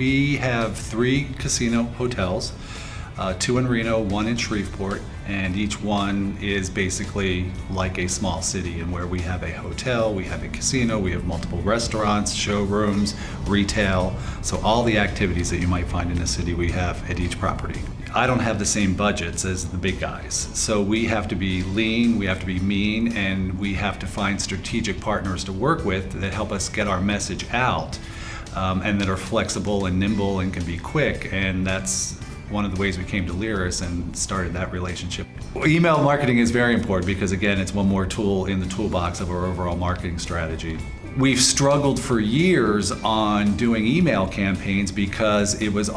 We have 3 casino hotels, 2 in Reno, 1 in Shreveport, and each one is basically like a small city, and where we have a hotel, we have a casino, we have multiple restaurants, showrooms, retail, so all the activities that you might find in a city we have at each property. I don't have the same budgets as the big guys, so we have to be lean, we have to be mean, and we have to find strategic partners to work with that help us get our message out, and that are flexible and nimble and can be quick, and that's one of the ways we came to Lyris and started that relationship. Email marketing is very important because, again, it's one more tool in the toolbox of our overall marketing strategy. We've struggled for years on doing email campaigns because it was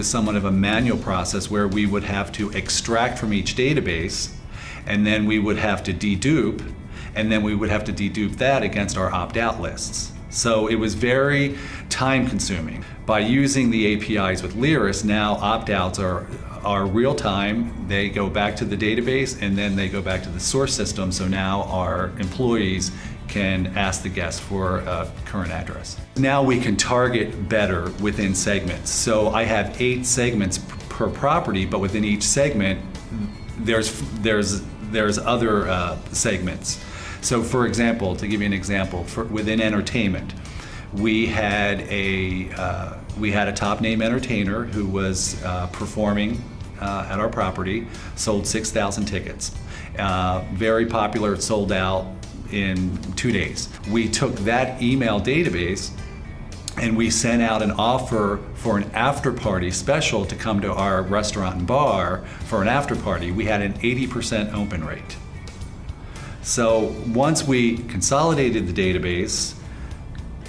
somewhat of a manual process where we would have to extract from each database, and then we would have to dedupe, and then we would have to dedupe that against our opt-out lists. So it was very time consuming. By using the APIs with Lyris, now opt-outs are real time. They go back to the database and then they go back to the source system, so now our employees can ask the guest for a current address. Now we can target better within segments. So I have 8 segments per property, but within each segment there's other segments. So for example, to give you an example, within entertainment, we had a top name entertainer who was performing at our property, sold 6,000 tickets. Very popular, sold out in 2 days. We took that email database and we sent out an offer for an after party special to come to our restaurant and bar for an after party. We had an 80% open rate. So once we consolidated the database,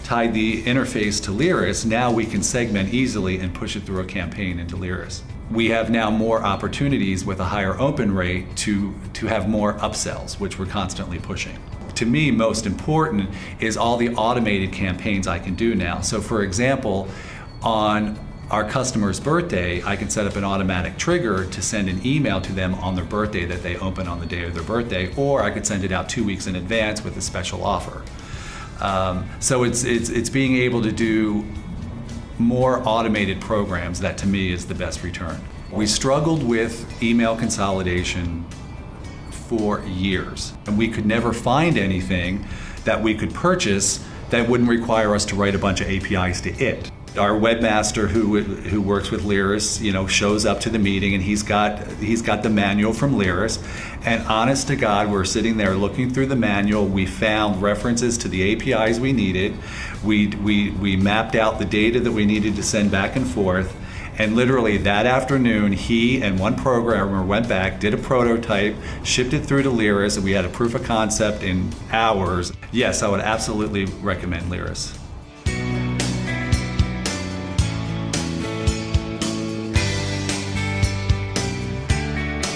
tied the interface to Lyris, now we can segment easily and push it through a campaign into Lyris. We have now more opportunities with a higher open rate to have more upsells, which we're constantly pushing. To me, most important is all the automated campaigns I can do now. So for example, on our customer's birthday, I can set up an automatic trigger to send an email to them on their birthday that they open on the day of their birthday, or I could send it out 2 weeks in advance with a special offer. So it's being able to do more automated programs that to me is the best return. We struggled with email consolidation for years, and we could never find anything that we could purchase that wouldn't require us to write a bunch of APIs to it. Our webmaster who works with Lyris, shows up to the meeting and he's got the manual from Lyris, and honest to God, we're sitting there looking through the manual. We found references to the APIs we needed. We mapped out the data that we needed to send back and forth, and literally that afternoon, he and one programmer went back, did a prototype, shipped it through to Lyris, and we had a proof of concept in hours. Yes, I would absolutely recommend Lyris.